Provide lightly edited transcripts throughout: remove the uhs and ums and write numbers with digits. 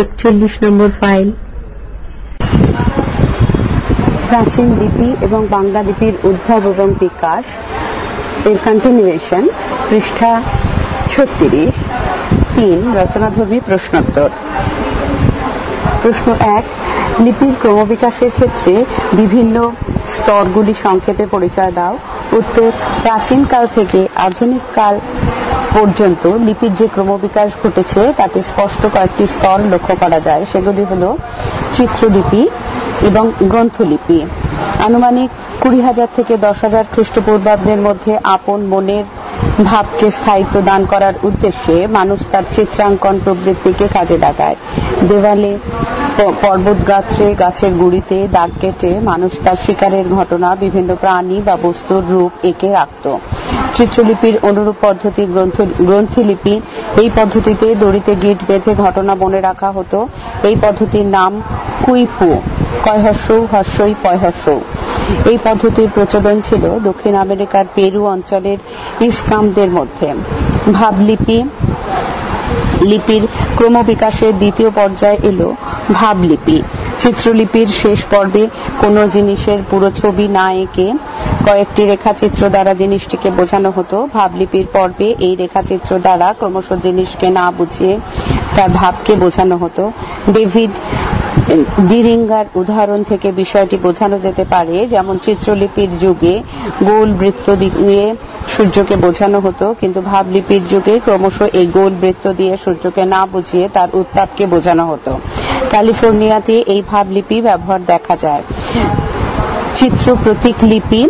41 নম্বর file. প্রাচীন লিপি এবং বাংলা লিপির উদ্ভব এবং বিকাশ এর কন্টিনিউয়েশন, পৃষ্ঠা 36, 3 রচনাধর্মী প্রশ্নোত্তর। প্রশ্ন 1, লিপির ক্রমবিকাশের ক্ষেত্রে বিভিন্ন স্তরগুলি সংক্ষেপে পরিচয় দাও। উত্তর, প্রাচীনকাল থেকে আধুনিক কাল পর্যন্ত লিপির যে ক্রমবিকাশ ঘটেছে তাতে স্পষ্ট কয়েকটি স্তর লক্ষ্য করা যায়। সেগুলি হল চিত্রলিপি এবং গ্রন্থলিপি। আনুমানিক 20,000 থেকে 10,000 খ্রিস্টপূর্বাব্দের মধ্যে আপন মনের ভাবকে স্থায়িত্ব দান করার উদ্দেশ্যে মানুষ তার চিত্রাঙ্কন প্রবৃত্তিকে কাজে লাগায়। দেওয়ালে, পর্বত গাত্রে, গাছের গুড়িতে দাগ কেটে মানুষ তার শিকারের ঘটনা, বিভিন্ন প্রাণী বা বস্তুর রূপ এঁকে রাখত। চিত্রলিপির অনুরূপ পদ্ধতি গ্রন্থিলিপি। এই পদ্ধতিতে দড়িতে গিট বেঁধে ঘটনা মনে রাখা হতো। এই পদ্ধতির নাম কুইফু, কয়হস্যৌ হস্যই পয়হস্যৌ। এই পদ্ধতির প্রচলন ছিল দক্ষিণ আমেরিকার পেরু অঞ্চলের ইস্কামদের মধ্যে। ভাবলিপি। লিপির ক্রমবিকাশের দ্বিতীয় পর্যায়ে এলো ভাবলিপি। চিত্রলিপির শেষ পর্বে কোনো জিনিসের পুরো ছবি না এঁকে কয়েকটি রেখাচিত্র দ্বারা জিনিসটিকে বোঝানো হতো। ভাবলিপির পর্বে এই রেখাচিত্র দ্বারা ক্রমশ জিনিসকে না বুঝিয়ে তার ভাবকে বোঝানো হতো। ডেভিড ডিরিঙ্গার উদাহরণ থেকে বিষয়টি বোঝানো যেতে পারে, যেমন চিত্রলিপির যুগে গোল বৃত্ত দিয়ে সূর্যকে বোঝানো হতো, কিন্তু ভাবলিপির যুগে ক্রমশ এই গোল বৃত্ত দিয়ে সূর্যকে না বুঝিয়ে তার উত্তাপকে বোঝানো হতো। ক্যালিফোর্নিয়াতে এই ভাবলিপি ব্যবহার দেখা যায়। চিত্র প্রতীক লিপি।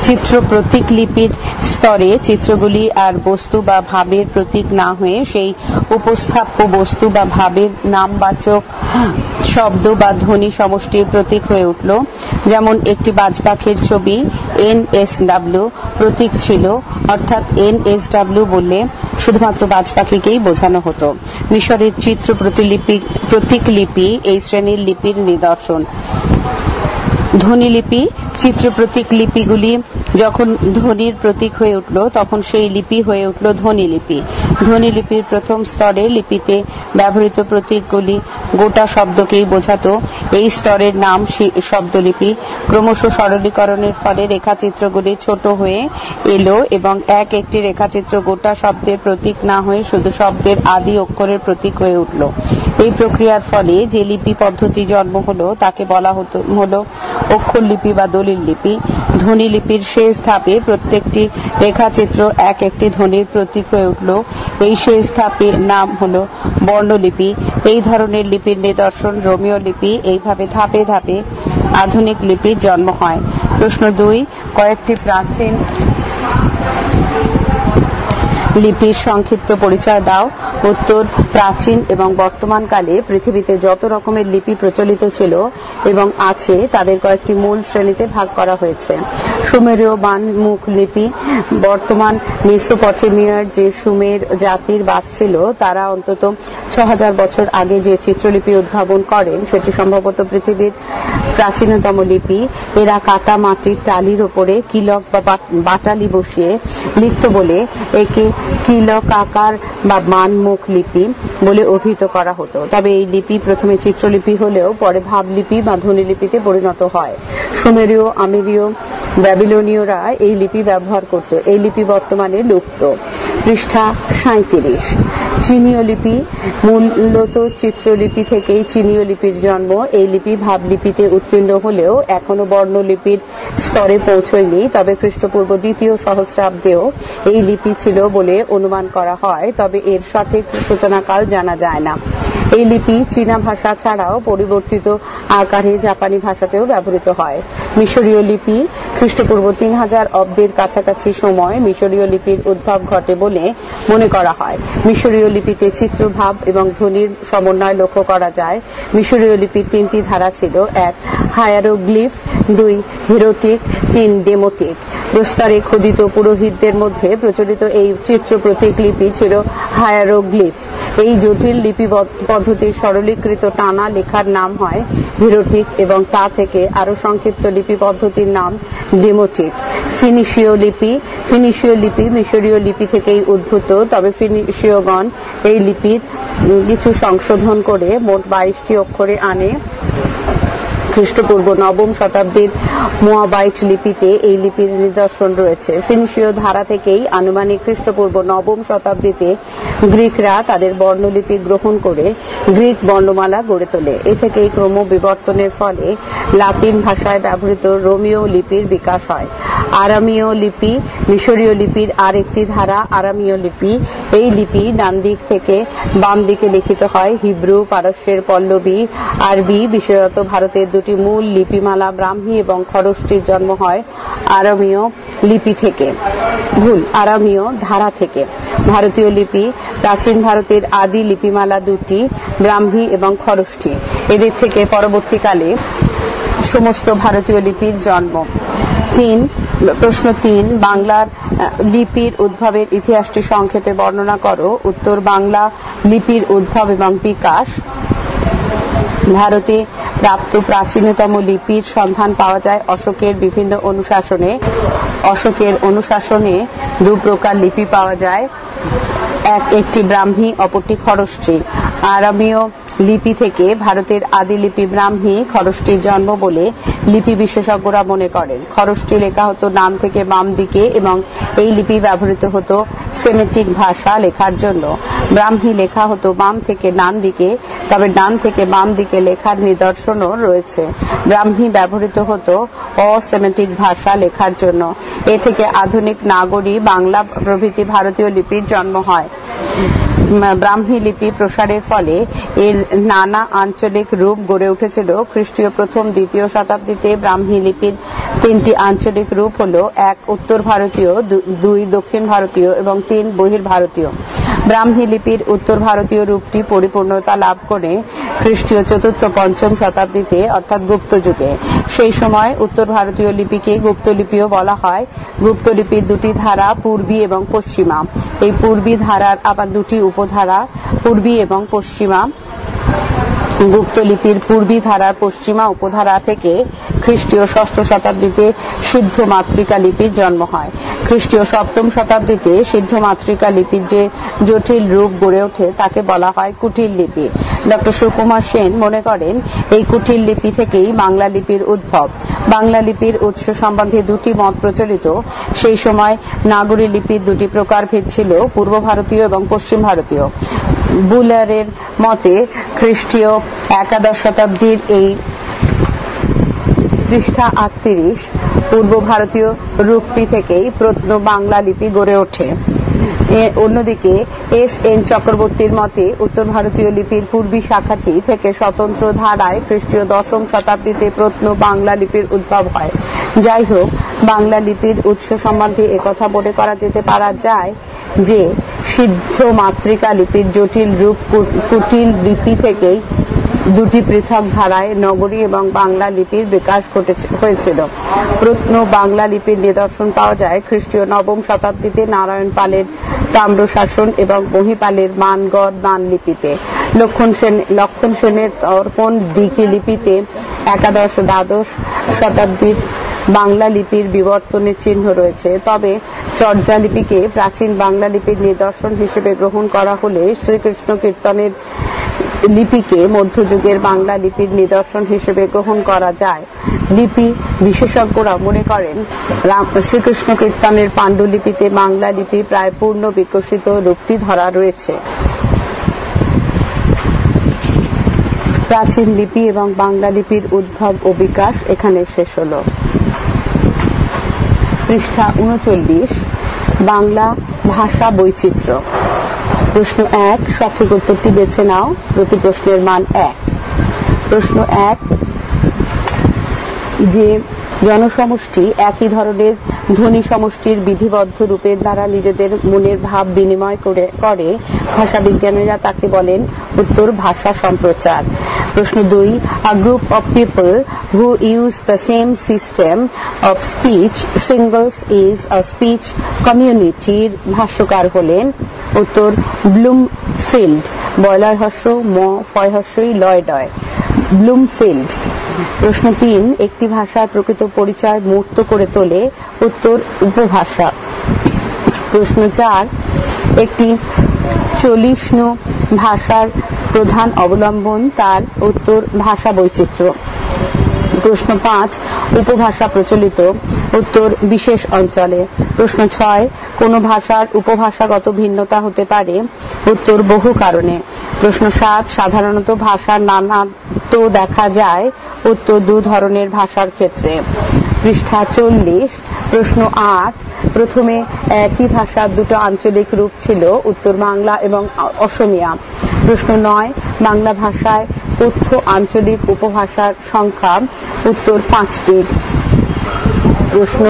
চিত্র প্রতীক লিপির স্তরে চিত্রগুলি আর বস্তু বা ভাবের প্রতীক না হয়ে সেই উপস্থাপ্য বস্তু বা ভাবের নামবাচক শব্দ বা ধ্বনি সমষ্টির প্রতীক হয়ে উঠল। যেমন একটি বাজপাখির ছবি NSW প্রতীক ছিল, অর্থাৎ NSW বললে শুধুমাত্র বাজপাখিকেই বোঝানো হতো। মিশরের চিত্র প্রতীক লিপি এই শ্রেণীর লিপির নিদর্শন। ধ্বনিলিপি। চিত্র প্রতীক লিপিগুলি যখন ধ্বনির প্রতীক হয়ে উঠল তখন সেই লিপি হয়ে উঠল ধ্বনিলিপি। ধ্বনিলিপির প্রথম স্তরে লিপিতে ব্যবহৃত প্রতীকগুলি গোটা শব্দকেই বোঝাতো। এই স্তরের নাম শব্দলিপি। ক্রমশ সরলীকরণের ফলে রেখাচিত্রগুলি ছোট হয়ে এলো এবং এক একটি রেখাচিত্র গোটা শব্দের প্রতীক না হয়ে শুধু শব্দের আদি অক্ষরের প্রতীক হয়ে উঠল। এই প্রক্রিয়ার ফলে যে লিপি পদ্ধতি জন্ম হলো তাকে বলা হলো অক্ষর লিপি বা দলিল লিপি। ধ্বনিলিপির শেষ ধাপে প্রত্যেকটি রেখাচিত্র এক একটি ধ্বনির প্রতীক হয়ে উঠল। এই শেষ ধাপের নাম হলো বর্ণলিপি। এই ধরনের লিপির নিদর্শন রোমীয় লিপি। এইভাবে ধাপে ধাপে আধুনিক লিপির জন্ম হয়। প্রশ্ন 2, কয়েকটি প্রাচীন লিপির সংক্ষিপ্ত পরিচয় দাও। উত্তর, প্রাচীন এবং বর্তমান কালে পৃথিবীতে যত রকমের লিপি প্রচলিত ছিল এবং আছে তাদের কয়েকটি মূল শ্রেণীতে ভাগ করা হয়েছে। সুমেরীয় বানমুখ লিপি। বর্তমান মেসোপটেমিয়ার যে সুমের জাতির বাস ছিল তারা অন্তত 6,000 বছর আগে যে চিত্রলিপি উদ্ভাবন করেন সেটি সম্ভবত পৃথিবীর প্রাচীনতম লিপি। এরা কাটা মাটির টালির ওপরে কিলক বা বাটালি বসিয়ে লিখত বলে একে কিলক আকার বা বানমুখ লিপি বলে অভিহিত করা হতো। তবে এই লিপি প্রথমে চিত্রলিপি হলেও পরে ভাবলিপি বা ধ্বনিলিপিতে পরিণত হয়। সুমেরীয়, আমেরীয়, ব্যাবিলনীয়রা এই লিপি ব্যবহার করত। এই লিপি বর্তমানে লুপ্ত। পৃষ্ঠা 37। চীনীয় লিপি। মূলত চিত্রলিপি থেকেই চীনীয় লিপির জন্ম। এই লিপি ভাবলিপিতে উত্তীর্ণ হলেও এখনো বর্ণলিপির স্তরে পৌঁছয়নি। তবে খ্রিস্টপূর্ব 2য় সহস্রাব্দেও এই লিপি ছিল বলে অনুমান করা হয়, তবে এর সঠিক সূচনাকাল জানা যায় না। এই লিপি চীনা ভাষা ছাড়াও পরিবর্তিত আকারে জাপানি ভাষাতেও ব্যবহৃত হয়। মিশরীয় লিপি। খ্রিস্টপূর্ব 3000 অব্দের কাছাকাছি সময় মিশরীয় লিপির উদ্ভব ঘটে বলে মনে করা হয়। মিশরীয় লিপিতে চিত্রভাব এবং ধ্বনির সমন্বয় লক্ষ্য করা যায়। মিশরীয় লিপির 3টি ধারা ছিল: 1 হায়ারোগ্লিফ, 2 হিরোটিক, 3 ডেমোটিক। প্রস্তরে খোদিত পুরোহিতদের মধ্যে প্রচলিত এই চিত্র প্রতীক লিপি ছিল হায়ারোগ্লিফ। এই জটিল লিপি পদ্ধতির সরলীকৃত টানা লেখার নাম হয় হিরোটিক এবং তা থেকে আরো সংক্ষিপ্ত লিপি পদ্ধতির নাম ডেমোটিক। ফিনিশীয় লিপি মিশরীয় লিপি থেকেই উদ্ভূত, তবে ফিনিশীয়গণ এই লিপির কিছু সংশোধন করে মোট 22টি অক্ষরে আনে। খ্রিস্টপূর্ব 9ম শতাব্দীর মোয়াবাইট লিপিতে এই লিপির নিদর্শন রয়েছে। ফিনিশীয় ধারা থেকেই আনুমানিক খ্রিস্টপূর্ব 9ম শতাব্দীতে গ্রিকরা তাদের বর্ণলিপি গ্রহণ করে গ্রিক বর্ণমালা গড়ে তোলে। এ থেকেই ক্রম বিবর্তনের ফলে লাতিন ভাষায় ব্যবহৃত রোমীয় লিপির বিকাশ হয়। আরামীয় লিপি মিশরীয় লিপির আরেকটি ধারা। আরামীয় লিপি, এই লিপি ডান দিক থেকে বাম দিকে লিখিত হয়। হিব্রু, পারস্যের পল্লবী, আরবি, বিশেষত ভারতের দুটি মূল লিপিমালা ব্রাহ্মী এবং খরষ্টির জন্ম হয় আরামীয় লিপি থেকে, আরামীয় ধারা থেকে। ভারতীয় লিপি, প্রাচীন ভারতের আদি লিপিমালা দুটি, ব্রাহ্মী এবং খরষ্টি। এদের থেকে পরবর্তীকালে সমস্ত ভারতীয় লিপির জন্ম। প্রশ্ন 3, বাংলার লিপির উদ্ভবের ইতিহাসটি সংক্ষেপে বর্ণনা করো। উত্তর, বাংলা লিপির উদ্ভব এবং বিকাশ। ভারতে প্রাপ্ত প্রাচীনতম লিপির সন্ধান পাওয়া যায় অশোকের বিভিন্ন অনুশাসনে। অশোকের অনুশাসনে 2 প্রকার লিপি পাওয়া যায়, একটি ব্রাহ্মী, অপরটি খরষ্টি। আরামীয় লিপি থেকে ভারতের আদি লিপি ব্রাহ্মী খরষ্টির জন্ম বলে লিপি বিশেষজ্ঞরা মনে করেন। খরষ্টি লেখা হতো ডান থেকে বাম দিকে এবং এই লিপি ব্যবহৃত হতো সেমেটিক ভাষা লেখার জন্য। ব্রাহ্মী লেখা হতো বাম থেকে ডান দিকে, তবে ডান থেকে বাম দিকে লেখার নিদর্শনও রয়েছে। ব্রাহ্মী ব্যবহৃত হতো অসেমেটিক ভাষা লেখার জন্য। এ থেকে আধুনিক নাগরী, বাংলা প্রভৃতি ভারতীয় লিপির জন্ম হয়। ব্রাহ্মী লিপি প্রসারের ফলে এর নানা আঞ্চলিক রূপ গড়ে উঠেছিল। খ্রিস্টীয় 1ম-2য় শতাব্দীতে ব্রাহ্মী লিপির 3টি আঞ্চলিক রূপ হলো: 1 উত্তর ভারতীয়, 2 দক্ষিণ ভারতীয় এবং 3 বহির্ভারতীয়। ব্রাহ্মী লিপির উত্তর ভারতীয় রূপটি পরিপূর্ণতা লাভ করে খ্রিস্টীয় 4র্থ-5ম শতাব্দীতে, অর্থাৎ গুপ্ত যুগে। সেই সময় উত্তর ভারতীয় লিপিকে গুপ্ত লিপিও বলা হয়। গুপ্ত লিপির 2টি ধারা, পূর্বী এবং পশ্চিমা। এই পূর্বী ধারার আবার 2টি উপধারা, পূর্বী এবং পশ্চিমা। গুপ্ত লিপির পূর্বী ধারার পশ্চিমা উপধারা থেকে খ্রিস্টীয় 6ষ্ঠ শতাব্দীতে সিদ্ধ মাতৃকা লিপির জন্ম হয়। খ্রিস্টীয় 7ম শতাব্দীতে সিদ্ধ মাতৃকা লিপির যে জটিল রূপ গড়ে ওঠে তাকে বলা হয় কুটিল লিপি। ডক্টর সুকুমার সেন মনে করেন এই কুটিল লিপি থেকেই বাংলা লিপির উদ্ভব। বাংলা লিপির উৎস সম্বন্ধে 2টি মত প্রচলিত। সেই সময় নাগরী লিপির 2টি প্রকারভেদ ছিল, পূর্ব ভারতীয় এবং পশ্চিম ভারতীয়। বুলারের মতে খ্রিস্টীয় 11 শতাব্দীর এই পৃষ্ঠা 38 পূর্ব ভারতীয় রূপটি থেকেই প্রত্ন বাংলা লিপি গড়ে ওঠে। অন্যদিকে S.N. চক্রবর্তীর মতে উত্তর ভারতীয় লিপির পূর্বী শাখাটি থেকে স্বতন্ত্র ধারায় খ্রিস্টীয় 10ম শতাব্দীতে প্রত্ন বাংলা লিপির উদ্ভব হয়। যাই হোক, বাংলা লিপির উৎস সম্বন্ধে একথা মনে করা যেতে পারা যায় যে সিদ্ধ মাতৃকা লিপির জটিল রূপ কুটিল লিপি থেকেই 2টি পৃথক ধারায় নগরী এবং বাংলা লিপির বিকাশ হয়েছিল। প্রত্ন বাংলা লিপির নিদর্শন পাওয়া যায় খ্রিস্টীয় 9ম শতাব্দীতে নারায়ণ পালের তাম্রশাসন এবং মহিপালের মানগড় দান লিপিতে। লক্ষণ সেনের তর্পণ দিঘি লিপিতে 11-দ্বাদশ শতাব্দীর বাংলা লিপির বিবর্তনের চিহ্ন রয়েছে। তবে চর্যা লিপিকে প্রাচীন বাংলা লিপির নিদর্শন হিসেবে গ্রহণ করা হলে শ্রীকৃষ্ণ কীর্তনের লিপিকে মধ্যযুগের বাংলা লিপির নিদর্শন হিসেবে গ্রহণ করা যায়। লিপি বিশেষজ্ঞরা মনে করেন শ্রীকৃষ্ণ কীর্তনের পাণ্ডুলিপিতে বাংলা লিপি প্রায় পূর্ণ বিকশিত রূপটি ধরা রয়েছে। প্রাচীন লিপি এবং বাংলা লিপির উদ্ভব ও বিকাশ এখানে শেষ হলো। পৃষ্ঠা 39, বাংলা ভাষা বৈচিত্র্য। প্রশ্ন 1, সঠিক উত্তরটি বেছে নাও। প্রতি প্রশ্নের মান 1। প্রশ্ন 1, যে জনসমষ্টি একই ধরনের ধ্বনি সমষ্টির বিধিবদ্ধ রূপের দ্বারা নিজেদের মনের ভাব বিনিময় করে ভাষা বিজ্ঞানীরা তাকে বলেন? উত্তর, ভাষা সম্প্রচার। প্রশ্ন 2, a group of people who use the same system of speech singles is a speech community ভাষ্যকার হলেন? উত্তর, ব্লুমফিল্ড। বয়লয় হস্য ম ফয় হস্যই লয় ডয়, ব্লুমফিল্ড। প্রশ্ন 3, একটি ভাষার প্রকৃত পরিচয় মূর্ত করে তোলে? উত্তর, উপভাষা। প্রশ্ন 4, একটি চলিষ্ণু ভাষার প্রধান অবলম্বন? তার উত্তর, ভাষা বৈচিত্র্য। প্রশ্ন 5, উপভাষা প্রচলিত? উত্তর, বিশেষ অঞ্চলে। প্রশ্ন 6, কোন ভাষার উপভাষাগত ভিন্নতা হতে পারে? উত্তর, বহু কারণে। প্রশ্ন 7, সাধারণত ভাষার নানাত্ব দেখা যায়? উত্তর, 2 ধরনের ভাষার ক্ষেত্রে। পৃষ্ঠা 40। প্রশ্ন 8, প্রথমে একই ভাষার 2টো আঞ্চলিক রূপ ছিল? উত্তর, বাংলা এবং অসমিয়া। প্রশ্ন 9, বাংলা ভাষায় কথ্য আঞ্চলিক উপভাষার সংখ্যা? উত্তর, 5টি। প্রশ্ন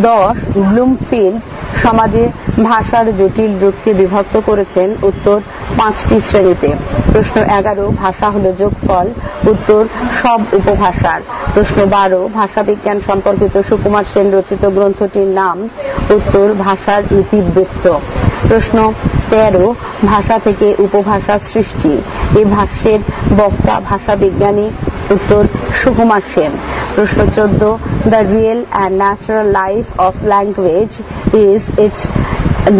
10, ব্লুমফিল্ড সমাজে ভাষার জটিল রূপকে বিভক্ত করেছেন? উত্তর, 5টি শ্রেণীতে। প্রশ্ন 11, ভাষা হলো যোগফল? উত্তর, সব উপভাষার। প্রশ্ন 12, ভাষা বিজ্ঞান সম্পর্কিত সুকুমার সেন রচিত গ্রন্থটির নাম? উত্তর, ভাষার ইতিবৃত্ত। প্রশ্ন 13, ভাষা থেকে উপভাষা সৃষ্টি। এই ভাষ্যের বক্তা ভাষা বিজ্ঞানী? উত্তর, সুকুমার সেন। প্রশ্ন 14, the real and natural life of language is its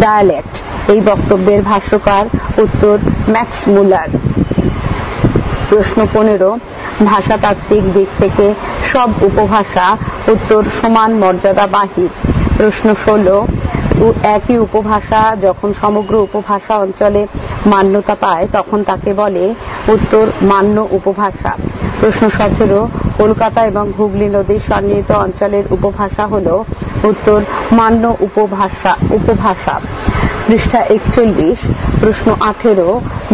dialect. এই বক্তব্যের ভাষ্যকার? উত্তর, ম্যাক্স মুলার। প্রশ্ন 15, ভাষাতাত্ত্বিক দিক থেকে সব উপভাষা? উত্তর, সমান মর্যাদাবাহী। প্রশ্ন 16, একই উপভাষা যখন সমগ্র উপভাষা অঞ্চলে মান্যতা পায় তখন তাকে বলে? উত্তর, মান্য উপভাষা। প্রশ্ন 17, কলকাতা এবং হুগলি নদীর সন্নিহিত অঞ্চলের উপভাষা হলো? উত্তর, মান্য উপভাষা। পৃষ্ঠা 41। প্রশ্ন 18,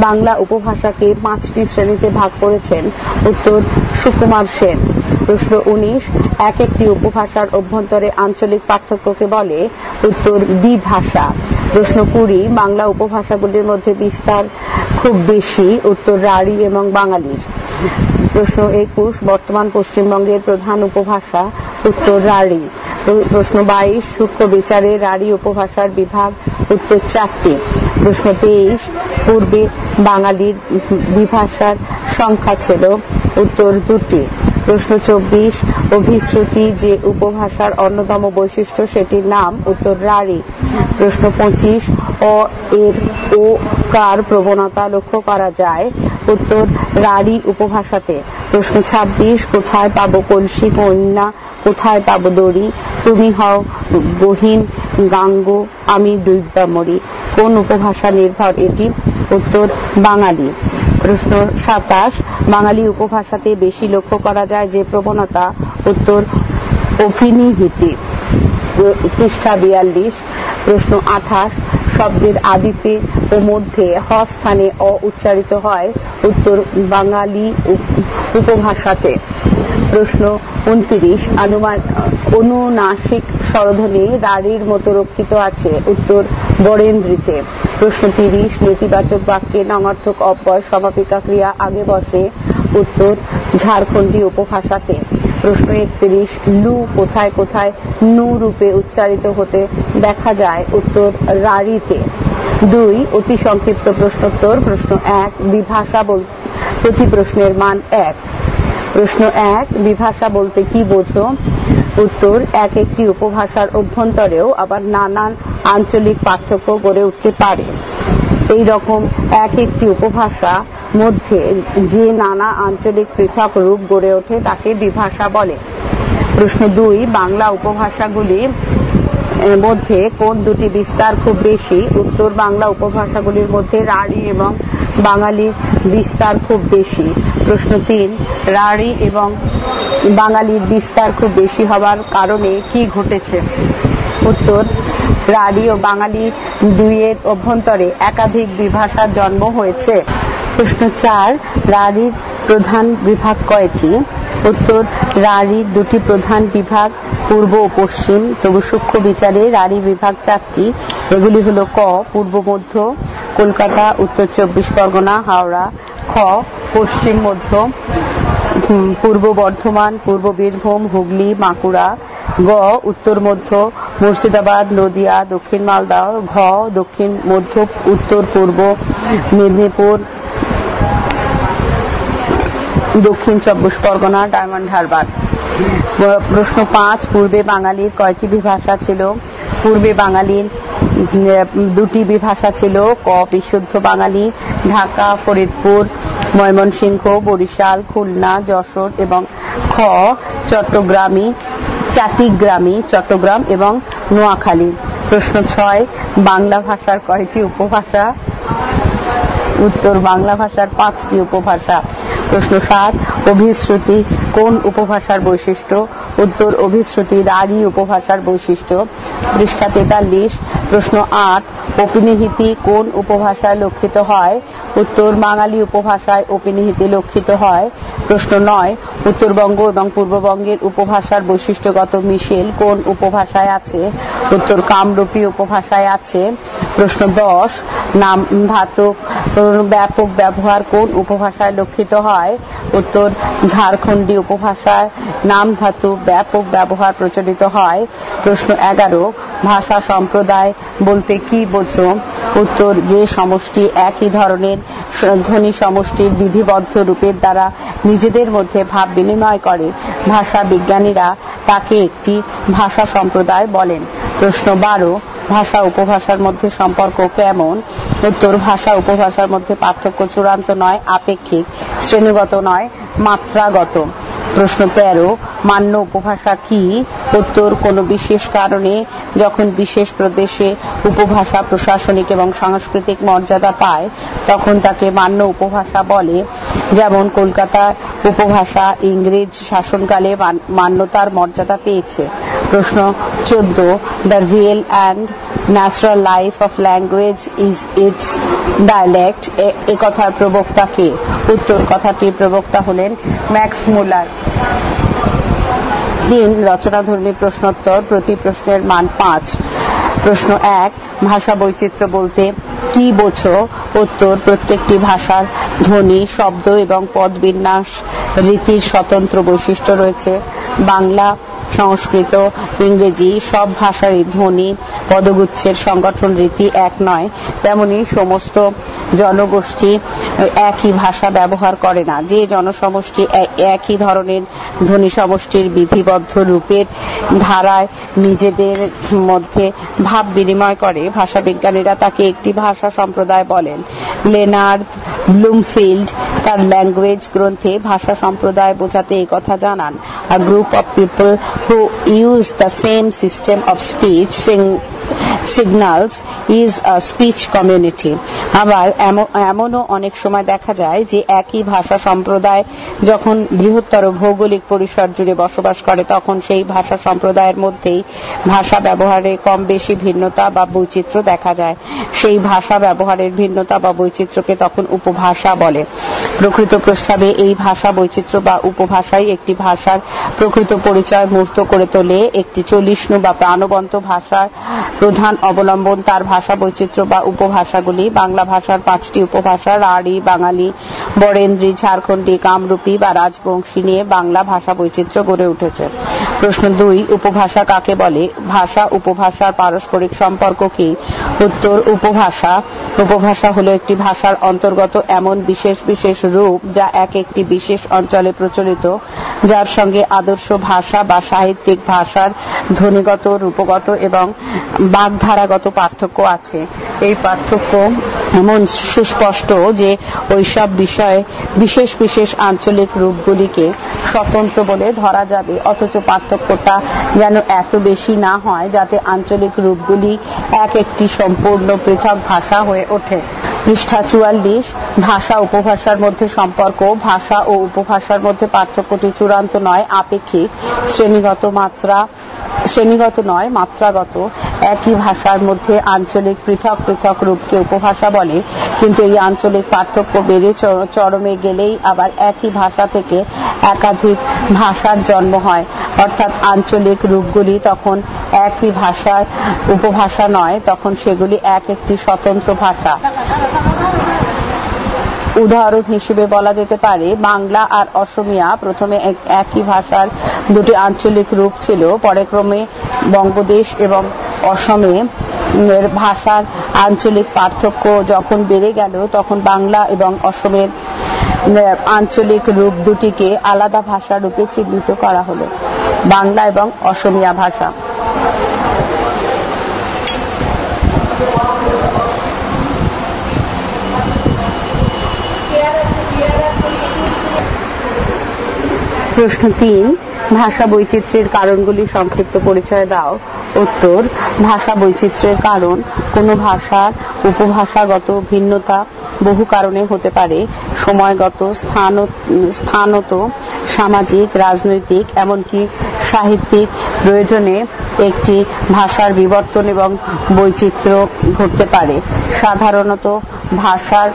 বাংলা উপভাষাকে 5টি শ্রেণীতে ভাগ করেছেন? উত্তর, সুকুমার সেন। প্রশ্ন 19, এক একটি উপভাষার অভ্যন্তরে আঞ্চলিক পার্থক্যকে বলে? উত্তর, দ্বিভাষা। প্রশ্ন 20, বাংলা উপভাষাগুলির মধ্যে বিস্তার খুব বেশি? উত্তর, রাঢ়ী এবং বাঙালির। প্রশ্ন 21, বর্তমান পশ্চিমবঙ্গের প্রধান উপভাষা? উত্তর, রাঢ়ী। প্রশ্ন 22, সূক্ষ্ম বিচারে রাঢ়ী উপভাষার বিভাগ? উত্তর, 4টি। প্রশ্ন 23, পূর্বে বাঙালির বিভাষার সংখ্যা ছিল? উত্তর, 2টি। প্রশ্ন 24, অভিশ্রুতি যে উপভাষার অন্যতম বৈশিষ্ট্য সেটির নাম? উত্তর, রাঢ়ী। প্রশ্ন 25, অ এর ও কার প্রবণতা লক্ষ্য করা যায়? উত্তর, রাঢ়ী উপভাষাতে। প্রশ্ন 26, কোথায় পাবো কলসি কন্যা, কোথায় পাবো দড়ি, তুমি হও গহীন গাঙ্গ, আমি ডুইব্বা মরি। কোন উপভাষা নির্ভর এটি? উত্তর, বাঙালি। প্রশ্ন 27, বাঙালি উপভাষাতে বেশি লক্ষ্য করা যায় যে প্রবণতা? উত্তর, অভিনিহিতি। পৃষ্ঠা 42। প্রশ্ন 28, শব্দের আদিতে ও মধ্যে হ স্থানে অ উচ্চারিত হয়? উত্তর, বাঙালি উপভাষাতে। প্রশ্ন 29, অনুনাসিক স্বরধ্বনি রাঢ়ীর মতো রক্ষিত আছে? উত্তর, বরেন্দ্রীতে। প্রশ্ন 30, নেতিবাচক বাক্যে নঙর্থক অব্যয় সমাপিকা ক্রিয়া আগে বসে? উত্তর, ঝাড়খণ্ডী উপভাষাতে। প্রশ্ন 31, লু কোথায় কোথায় নু রূপে উচ্চারিত হতে দেখা যায়? উত্তর, রাঢ়ীতে। 2, অতি সংক্ষিপ্ত প্রশ্নোত্তর। প্রশ্ন 1, বিভাষা প্রতি প্রশ্নের মান 1। প্রশ্ন 1, বিভাষা বলতে কি বোঝো? উত্তর, এক একটি উপভাষার অভ্যন্তরেও আবার নানান আঞ্চলিক পার্থক্য গড়ে উঠতে পারে। এই রকম এক একটি উপভাষা মধ্যে যে নানা আঞ্চলিক পৃথক রূপ গড়ে ওঠে তাকে বিভাষা বলে। প্রশ্ন 2, বাংলা উপভাষাগুলির মধ্যে কোন দুটি বিস্তার খুব বেশি? উত্তর, বাংলা উপভাষাগুলির মধ্যে রাঢ়ী এবং বাঙালির বিস্তার খুব বেশি। প্রশ্ন 3, রাঢ়ী এবং বাঙালির বিস্তার খুব বেশি হবার কারণে কি ঘটেছে? উত্তর, রাঢ়ী ও বাঙালি দুইয়ের অভ্যন্তরে একাধিক বিভাষার জন্ম হয়েছে। প্রশ্ন 4, রাঢ়ীর প্রধান বিভাগ কয়টি? উত্তর, রাঢ়ীর দুটি প্রধান বিভাগ পূর্ব ও পশ্চিম, তবু সূক্ষ্ম বিচারে রাঢ়ী বিভাগ চারটি। এগুলি হলো ক পূর্ব মধ্য, কলকাতা, উত্তর 24 পরগনা, হাওড়া। খ পশ্চিম মধ্য, পূর্ব বর্ধমান, পূর্ব বীরভূম, হুগলি, বাঁকুড়া। গ উত্তর মধ্য, মুর্শিদাবাদ, নদিয়া, দক্ষিণ মালদহ। ঘ দক্ষিণ মধ্য, উত্তর পূর্ব মেদিনীপুর, দক্ষিণ 24 পরগনা, ডায়মন্ড হারবার। প্রশ্ন 5, পূর্বে বাঙালির কয়টি বিভাষা ছিল? পূর্বে বাঙালির দুটি বিভাষা ছিল। ক বিশুদ্ধ বাঙালি, ঢাকা, ফরিদপুর, ময়মনসিংহ, বরিশাল, খুলনা, যশোর এবং খ চট্টগ্রামী, চাটিগ্রামী, চট্টগ্রাম এবং নোয়াখালী। প্রশ্ন 6, বাংলা ভাষার কয়টি উপভাষা? উত্তর, বাংলা ভাষার 5টি উপভাষা। প্রশ্ন 7, অভিশ্রুতি কোন উপভাষার বৈশিষ্ট্য? উত্তর, অভিশ্রুতি রাঢ়ী উপভাষার বৈশিষ্ট্য। পৃষ্ঠা 43। প্রশ্ন 8, অপিনিহিতি কোন উপভাষায় লক্ষিত হয়? উত্তর, বাঙালি উপভাষায় অপিনিহিতি লক্ষিত হয়। প্রশ্ন 9, উত্তরবঙ্গ এবং পূর্ববঙ্গের উপভাষার বৈশিষ্ট্যগত মিশেল কোন উপভাষায় আছে? উত্তর, কামরূপী উপভাষায় আছে। প্রশ্ন 10, নাম ধাতুক ব্যাপক ব্যবহার কোন উপভাষায় লক্ষিত হয়? উত্তর, ঝাড়খণ্ডী উপভাষায় নাম ধাতু ব্যাপক ব্যবহার প্রচলিত হয়। প্রশ্ন 11, ভাষা সম্প্রদায় বলতে কি বোঝো? উত্তর, যে সমষ্টি একই ধরনের ধ্বনি সমষ্টির বিধিবদ্ধ রূপের দ্বারা নিজেদের মধ্যে ভাব বিনিময় করে ভাষা বিজ্ঞানীরা তাকে একটি ভাষা সম্প্রদায় বলেন। প্রশ্ন 12, ভাষা উপভাষার মধ্যে সম্পর্ক কেমন? উত্তর, ভাষা উপভাষার মধ্যে পার্থক্য চূড়ান্ত নয়, আপেক্ষিক, শ্রেণীগত নয়, মাত্রাগত। প্রশ্ন 13, মান্য উপভাষা কি? উত্তর, কোনো বিশেষ কারণে যখন বিশেষ প্রদেশে উপভাষা প্রশাসনিক এবং সাংস্কৃতিক মর্যাদা পায় তখন তাকে মান্য উপভাষা বলে। যেমন কলকাতার উপভাষা ইংরেজ শাসনকালে মান্যতার মর্যাদা পেয়েছে। প্রশ্ন 14, the real and natural life of language is its dialect. এ কথার প্রবক্তা কে? উত্তর, কথাটির প্রবক্তা হলেন ম্যাক্স মুলার। 3, রচনাধর্মী প্রশ্নোত্তর, প্রতি প্রশ্নের মান 5। প্রশ্ন 1, ভাষা বৈচিত্র্য বলতে কি বোঝো? উত্তর, প্রত্যেকটি ভাষার ধ্বনি, শব্দ এবং পদবিন্যাস রীতির স্বতন্ত্র বৈশিষ্ট্য রয়েছে। বাংলা, সংস্কৃত, ইংরেজি সব ভাষারই ধ্বনি, পদগুচ্ছের সংগঠন রীতি এক নয়। তেমনি সমস্ত জনগোষ্ঠী একই ভাষা ব্যবহার করে না। যে জনসমষ্টি একই ধরনের ধ্বনি সমষ্টির বিধিবদ্ধ রূপের ধারায় নিজেদের মধ্যে ভাব বিনিময় করে ভাষা বিজ্ঞানীরা তাকে একটি ভাষা সম্প্রদায় বলেন। লেনার্ড ব্লুমফিল্ড তার ল্যাঙ্গুয়েজ গ্রন্থে ভাষা সম্প্রদায় বোঝাতে এই কথা জানান, a group of people who use the same system of speech signals is a speech community. আবার এমনও অনেক সময় দেখা যায় যে একই ভাষা সম্প্রদায় যখন বৃহত্তর ভৌগোলিক পরিসর জুড়ে বসবাস করে তখন সেই ভাষা সম্প্রদায়ের মধ্যেই ভাষা ব্যবহারে কম বেশি ভিন্নতা বা বৈচিত্র্য দেখা যায়। সেই ভাষা ব্যবহারের ভিন্নতা বা বৈচিত্র্যকে তখন উপভাষা বলে। প্রকৃত প্রস্তাবে এই ভাষা বৈচিত্র্য বা উপভাষাই একটি ভাষার প্রকৃত পরিচয় মূর্ত করে তোলে। একটি চলিষ্ণু বা প্রাণবন্ত ভাষার প্রধান অবলম্বন তার ভাষা বৈচিত্র্য বা উপভাষাগুলি। বাংলা ভাষার 5টি উপভাষা রাঢ়ী, বাঙালি, বরেন্দ্রী, ঝাড়খণ্ডী, কামরূপী বা রাজবংশী নিয়ে বাংলা ভাষা বৈচিত্র্য গড়ে উঠেছে। প্রশ্ন 2, উপভাষা কাকে বলে? ভাষা উপভাষার পারস্পরিক সম্পর্ক কি? উত্তর, উপভাষা হলো একটি ভাষার অন্তর্গত এমন বিশেষ বিশেষ রূপ যা একটি বিশেষ অঞ্চলে প্রচলিত, যার সঙ্গে আদর্শ ভাষা বা সাহিত্যিক ভাষার ধ্বনিগত, রূপগত এবং বাগধারাগত পার্থক্য আছে। এই পার্থক্য এমন সুস্পষ্ট যে ওইসব বিষয়ে বিশেষ বিশেষ আঞ্চলিক রূপগুলিকে স্বতন্ত্র বলে ধরা যাবে, অথচ পার্থক্যটা যেন এত বেশি না হয় যাতে আঞ্চলিক রূপগুলি একটি সম্পূর্ণ পৃথক ভাষা হয়ে ওঠে। পৃষ্ঠা 44, ভাষা উপভাষার মধ্যে সম্পর্ক। ভাষা ও উপভাষার মধ্যে পার্থক্যটি চূড়ান্ত নয়, আপেক্ষিক, শ্রেণীগত নয়, মাত্রাগত। একই ভাষার মধ্যে আঞ্চলিক পৃথক পৃথক রূপকে উপভাষা বলে, কিন্তু এই আঞ্চলিক পার্থক্য বেড়ে চরমে গেলেই আবার একই ভাষা থেকে একাধিক ভাষার জন্ম হয়, অর্থাৎ আঞ্চলিক রূপগুলি তখন একই ভাষার উপভাষা নয়, তখন সেগুলি এক একটি স্বতন্ত্র ভাষা। উদাহরণ হিসেবে বলা যেতে পারে, বাংলা আর অসমিয়া প্রথমে একই ভাষার দুটি আঞ্চলিক রূপ ছিল, পরে ক্রমে বঙ্গদেশ এবং অসমে ভাষার আঞ্চলিক পার্থক্য যখন বেড়ে গেল, তখন বাংলা এবং অসমের আঞ্চলিক রূপ দুটিকে আলাদা ভাষা রূপে চিহ্নিত করা হলো, বাংলা এবং অসমিয়া ভাষা। প্রশ্ন 3, ভাষা বৈচিত্র্যের কারণগুলি সংক্ষিপ্ত পরিচয় দাও। উত্তর, ভাষা বৈচিত্র্যের কারণ কোনো ভাষার উপভাষাগত ভিন্নতা বহু কারণে হতে পারে, সময়গত, স্থানত, সামাজিক, রাজনৈতিক, এমনকি সাহিত্যিক প্রয়োজনে একটি ভাষার বিবর্তন এবং বৈচিত্র্য ঘটতে পারে। সাধারণত ভাষার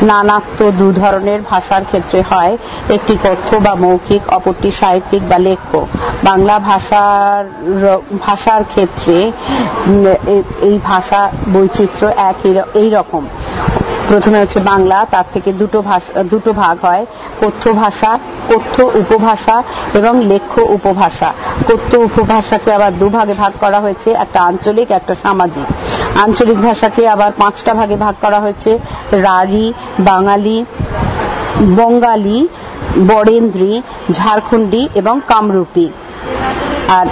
নানাত্ব দু ধরনের ভাষার ক্ষেত্রে হয়, একটি কথ্য বা মৌখিক, অপরটি সাহিত্যিক বা লেখ্য। বাংলা ভাষার ক্ষেত্রে এই ভাষা বৈচিত্র্য এই রকম। প্রথমে হচ্ছে বাংলা, তার থেকে দুটো ভাগ হয়, কথ্য ভাষা, কথ্য উপভাষা এবং লেখ্য উপভাষা। কথ্য উপভাষাকে আবার দুভাগে ভাগ করা হয়েছে, একটা আঞ্চলিক, একটা সামাজিক। আঞ্চলিক ভাষাকে আবার 5টা ভাগে ভাগ করা হয়েছে, রাঢ়ী, বাঙালি, বঙ্গালী, বরেন্দ্রী, ঝাড়খণ্ডী এবং কামরূপী। আর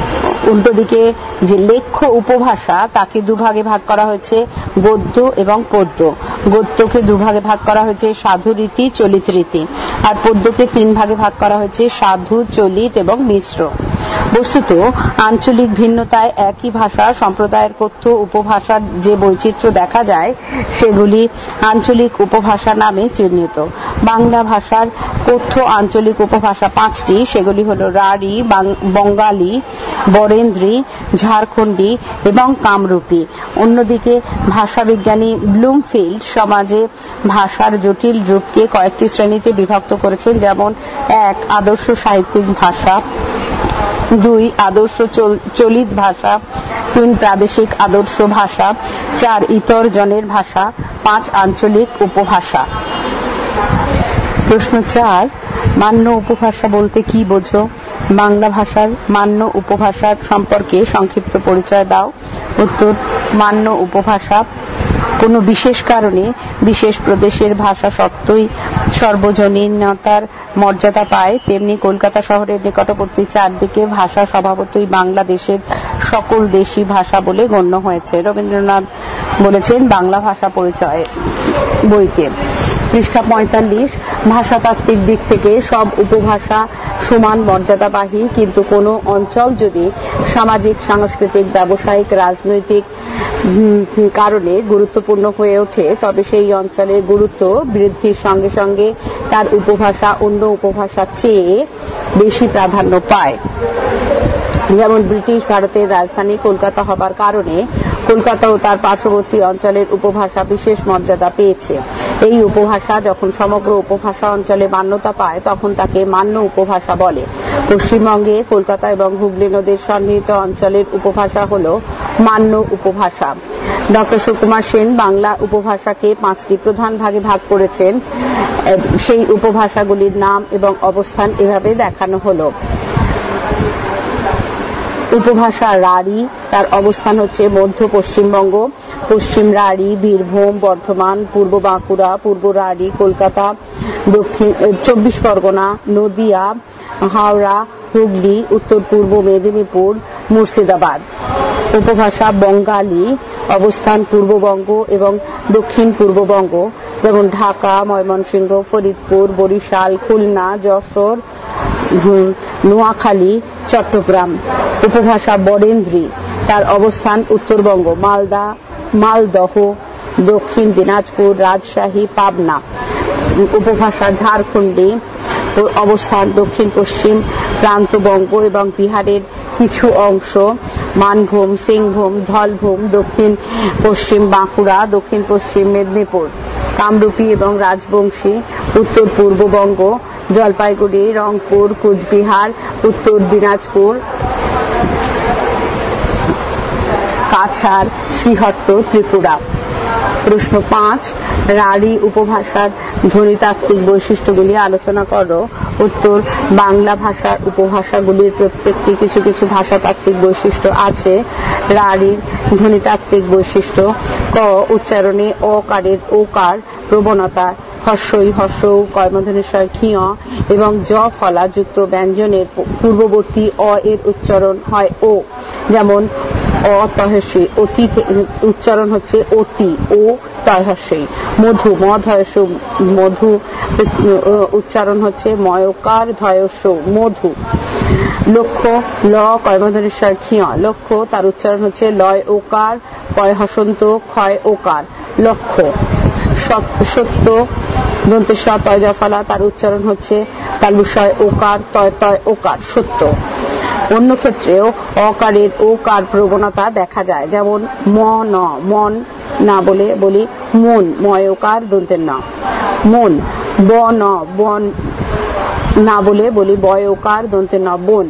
উল্টো দিকে যে লেখ্য উপভাষা, তাকে দুভাগে ভাগ করা হয়েছে, গদ্য এবং পদ্য। গদ্যকে দুভাগে ভাগ করা হয়েছে, সাধু রীতি, চলিত রীতি। আর পদ্যকে 3 ভাগে ভাগ করা হয়েছে, সাধু, চলিত এবং মিশ্র। বস্তুত আঞ্চলিক ভিন্নতায় একই ভাষা সম্প্রদায়ের কথ্য উপভাষার যে বৈচিত্র্য দেখা যায়, সেগুলি আঞ্চলিক উপভাষা নামে চিহ্নিত। বাংলা ভাষার কথ্য আঞ্চলিক উপভাষা 5টি, সেগুলি হলো রাঢ়ী, বঙ্গালী, বরেন্দ্রী, ঝাড়খণ্ডী এবং কামরূপী। অন্যদিকে ভাষাবিজ্ঞানী ব্লুমফিল্ড সমাজে ভাষার জটিল রূপকে কয়েকটি শ্রেণীতে বিভক্ত করেছেন, যেমন 1, আদর্শ সাহিত্যিক ভাষা, 2, আদর্শ চলিত ভাষা, 3, প্রাদেশিক আদর্শ ভাষা, 4, ইতর জনের ভাষা, 5, আঞ্চলিক উপভাষা। প্রশ্ন 4, মান্য উপভাষা বলতে কি বোঝো? বাংলা ভাষার মান্য উপভাষার সম্পর্কে সংক্ষিপ্ত পরিচয় দাও। উত্তর, মান্য উপভাষা কোনো বিশেষ কারণে বিশেষ প্রদেশের ভাষা সত্ত্বই সর্বজনীনতার মর্যাদা পায়, তেমনি কলকাতা শহরের নিকটবর্তী চারদিকে ভাষা স্বভাবতই বাংলাদেশের সকল দেশি ভাষা বলে গণ্য হয়েছে। রবীন্দ্রনাথ বলেছেন বাংলা ভাষা পরিচয় বইতে। পৃষ্ঠা 45, ভাষাতাত্ত্বিক দিক থেকে সব উপভাষা সমান মর্যাদাবাহী, কিন্তু কোনো অঞ্চল যদি সামাজিক, সাংস্কৃতিক, ব্যবসায়িক, রাজনৈতিক কারণে গুরুত্বপূর্ণ হয়ে ওঠে, তবে সেই অঞ্চলের গুরুত্ব বৃদ্ধির সঙ্গে সঙ্গে তার উপভাষা অন্য উপভাষার চেয়ে বেশি প্রাধান্য পায়। যেমন ব্রিটিশ ভারতের রাজধানী কলকাতা হবার কারণে কলকাতা ও তার পার্শ্ববর্তী অঞ্চলের উপভাষা বিশেষ মর্যাদা পেয়েছে। এই উপভাষা যখন সমগ্র উপভাষা অঞ্চলে মান্যতা পায়, তখন তাকে মান্য উপভাষা বলে। পশ্চিমবঙ্গে কলকাতা এবং হুগলি নদীর সন্নিহিত অঞ্চলের উপভাষা হলো মান্য উপভাষা। ডক্টর সুকুমার সেন বাংলা উপভাষাকে 5টি প্রধান ভাগে ভাগ করেছেন। সেই উপভাষাগুলির নাম এবং অবস্থান এভাবে দেখানো হলো। উপভাষা রাঢ়ী, তার অবস্থান হচ্ছে মধ্য পশ্চিমবঙ্গ, পশ্চিম রাঢ়ী, বীরভূম, বর্ধমান, পূর্ব বাঁকুড়া, পূর্ব রাঢ়ী, কলকাতা, দক্ষিণ 24 পরগনা, নদিয়া, হাওড়া, হুগলি, উত্তর পূর্ব মেদিনীপুর, মুর্শিদাবাদ। উপভাষা বঙ্গালী, অবস্থান পূর্ববঙ্গ এবং দক্ষিণ পূর্ববঙ্গ, যেমন ঢাকা, ময়মনসিংহ, ফরিদপুর, বরিশাল, খুলনা, যশোর, নোয়াখালী, চট্টগ্রাম। উপভাষা বরেন্দ্রী, তার অবস্থান উত্তরবঙ্গ, মালদহ, দক্ষিণ দিনাজপুর, রাজশাহী, পাবনা। উপভাষা ঝাড়খণ্ডী, অবস্থান দক্ষিণ পশ্চিম প্রান্তবঙ্গ এবং বিহারের কিছু অংশ, মানভূম, সিংভূম, ধলভূম, দক্ষিণ পশ্চিম বাঁকুড়া, দক্ষিণ পশ্চিম মেদিনীপুর। কামরূপী এবং রাজবংশী, উত্তর পূর্ববঙ্গ, জলপাইগুড়ি, রংপুর, কোচবিহার, উত্তর দিনাজপুর, কাছাড়, শ্রীহট্ট, ত্রিপুরা। প্রশ্ন 5, রাঢ়ী উপভাষার ধ্বনিতাত্ত্বিক বৈশিষ্ট্যগুলি আলোচনা করো। উত্তর, বাংলা ভাষার উপভাষাগুলির প্রত্যেকটি কিছু কিছু ভাষাতাত্ত্বিক বৈশিষ্ট্য আছে। রাঢ়ীর ধ্বনিতাত্ত্বিক বৈশিষ্ট্য: ক, উচ্চারণে অকারের ওকার প্রবণতা। হর্ষই, হর্ষ, কর্মধ্বনিস্বর ক্ষিয় এবং জ ফলা যুক্ত ব্যঞ্জনের পূর্ববর্তী অ এর উচ্চারণ হয় ও। যেমন অ তয়স্যই, অতি উচ্চারণ হচ্ছে অতি, ও তয়স্যই। মধু, মধয়স, মধু উচ্চারণ হচ্ছে ময়কার ধয়স্য, মধু। লক্ষ্য, ল কর্মধ্বনিস্বর ক্ষিয়, লক্ষ্য তার উচ্চারণ হচ্ছে লয় ওকার, কয় হসন্ত, ক্ষয় ওকার, লক্ষ্য। সত্য, দন্তেশ তয় জফলা, তার উচ্চারণ হচ্ছে তালবুষয় ওকার, তয় তয় ওকার, সত্য। অন্য ক্ষেত্রেও অকারের ওকার প্রবণতা দেখা যায়। যেমন মন, মন না বলে বলি মন, ময়কার দন্তের ন। মন, বন, বন না বলে বলি বয়কার দন্তের ন, বন।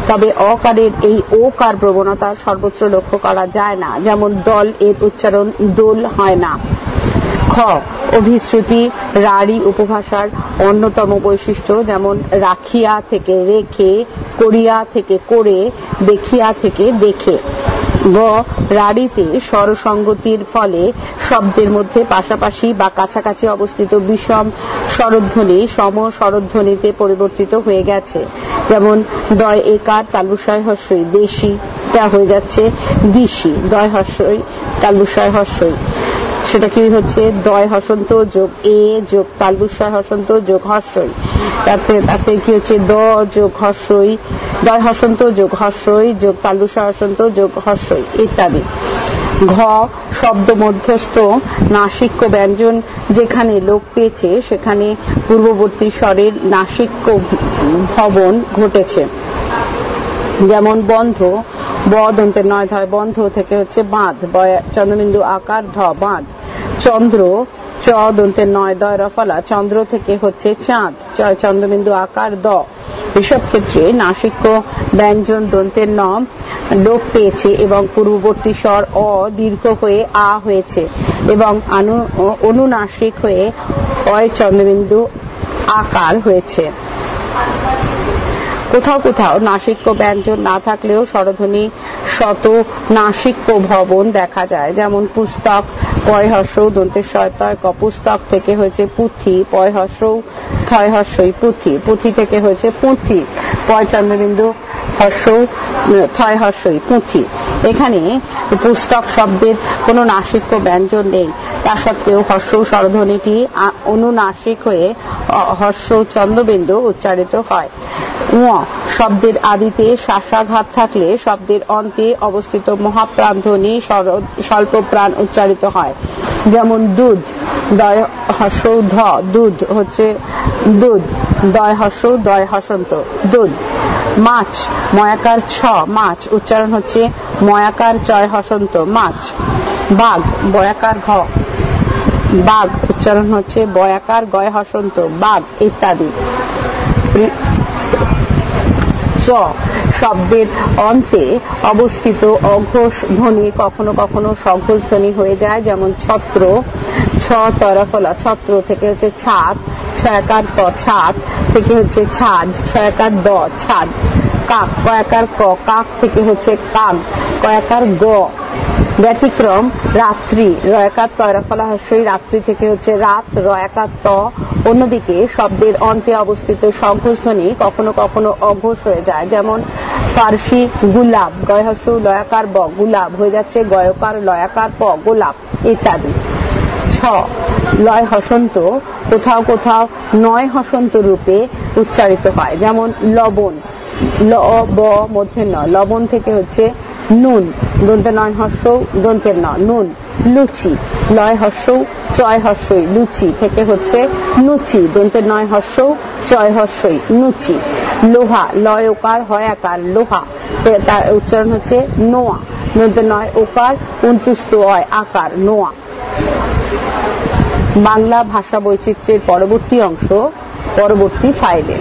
তবে অকারের এই ওকার প্রবণতা সর্বত্র লক্ষ্য করা যায় না। যেমন দল এর উচ্চারণ দোল হয় না। খ, অভিশ্রুতি রাঢ়ী উপভাষার অন্যতম বৈশিষ্ট্য। যেমন রাখিয়া থেকে রেখে, করিয়া থেকে করে, দেখিয়া থেকে দেখে। গ, রাঢ়ীতে স্বরসঙ্গতির ফলে শব্দের মধ্যে পাশাপাশি বা কাছাকাছি অবস্থিত বিষম স্বরধ্বনি সম স্বরধ্বনিতে পরিবর্তিত হয়ে গেছে। যেমন দয় একার তালবুষয় হর্ষই, দেশি টা হয়ে যাচ্ছে দিশি, দয় হর্ষই তালবুষয় হর্ষই। সেটা কি হচ্ছে দয় হসন্ত যোগ এ যোগ তালবুষয় হসন্ত যোগ হর্ষই। তাতে কি হচ্ছে দ যোগ হর্ষই, দয় হসন্ত যোগ হর্ষই যোগ তালবুষয় হসন্ত যোগ হর্ষই ইত্যাদি। ঘ, শব্দ মধ্যস্থ নাসিক্য ব্যঞ্জন যেখানে লোপ পেয়েছে সেখানে পূর্ববর্তী স্বরের নাসিক্য ভবন ঘটেছে। যেমন বন্ধ, ব দন্তের নয় ধয়, বন্ধ থেকে হচ্ছে বাঁধ, চন্দ্রবিন্দু আকার ধ, বাঁধ। চন্দ্র, চ দন্তের নয় দয় রফলা, চন্দ্র থেকে হচ্ছে চাঁদ, চন্দ্রবিন্দু আকার দ। এসব ক্ষেত্রে নাসিক্য ব্যঞ্জন দন্তের ন লোপ পেয়েছে এবং পূর্ববর্তী স্বর অ দীর্ঘ হয়ে আ হয়েছে এবং অনুনাসিক হয়ে অয় চন্দ্রবিন্দু আকার হয়েছে। কোথাও কোথাও নাসিক্য ব্যঞ্জন না থাকলেও স্বরধ্বনি শত নাসিক্য ভবন দেখা যায়। যেমন পুস্তক, পয় হর্ষ দন্তের শয় তয় ক, পুস্তক থেকে হয়েছে পুঁথি, পয় হর্ষ থয় হর্ষই পুঁথি, পুঁথি থেকে হয়েছে পুঁথি, পয় চন্দ্রবিন্দু হর্ষ থয় হর্ষই পুঁথি। এখানে পুস্তক শব্দের কোনো নাসিক্য ব্যঞ্জন নেই, তা সত্ত্বেও হর্ষ স্বরধ্বনিটি অনুনাসিক হয়ে হর্ষ চন্দ্রবিন্দু উচ্চারিত হয়। শব্দের আদিতে শ্বাসাঘাত থাকলে শব্দের অন্তে অবস্থিত মহাপ্রাণ ধ্বনি স্বল্প প্রাণ উচ্চারিত হয়। যেমন দুধ, দয় হর্ষ ধ, দুধ হচ্ছে দুধ, দয় হর্ষ দয় হসন্ত, দুধ। মাছ, ময়াকার ছ, মাছ উচ্চারণ হচ্ছে ময়াকার চয় হসন্ত, মাছ। বাঘ, বয়াকার ঘ, বাঘ উচ্চারণ হচ্ছে বয়াকার গয় হসন্ত, বাঘ ইত্যাদি। চ, শব্দের অন্তে অবস্থিত অঘোষ ধ্বনি কখনো কখনো সঘোষ ধ্বনি হয়ে যায়। যেমন ছত্র, ছ তরফলা, ছত্র থেকে হচ্ছে ছাদ, ছয়াকার ত, ছাদ থেকে হচ্ছে ছাদ, ছয়াকার দ, ছাদ। কাক, কয়াকার ক, কাক থেকে হচ্ছে কাক, কয়াকার গ। ব্যতিক্রম রাত্রি, রয়াকার তয়রাফলা হর্ষই, রাত্রি থেকে হচ্ছে রাত, রয়াকার ত। অন্যদিকে শব্দের অন্তে অবস্থিত সঘোষ ধ্বনি কখনো কখনো অঘোষ হয়ে যায়। যেমন ফার্সি গুলাব, গয় হর্ষ লয়াকার ব, গুলাব হয়ে যাচ্ছে গয়কার লয়াকার প, গোলাপ ইত্যাদি। ছ, লয় হসন্ত কোথাও কোথাও নয় হসন্ত রূপে উচ্চারিত হয়। যেমন লবণ, ল ব মধ্যে ন, লবণ থেকে হচ্ছে নুন, দন্তে নয় হর্ষ দন্তের ন, নুন। লুচি, লয় হর্ষ চয় হর্ষই, লুচি থেকে হচ্ছে নুচি, দন্তের নয় হর্ষ চয় হর্ষই, নুচি। লোহা, লয় ওকার হয় আকার, লোহা, তার উচ্চারণ হচ্ছে নোয়া, দন্তের নয় ওকার উন্তুস্ত হয় আকার, নোয়া। বাংলা ভাষা বৈচিত্র্যের পরবর্তী অংশ পরবর্তী ফাইলে।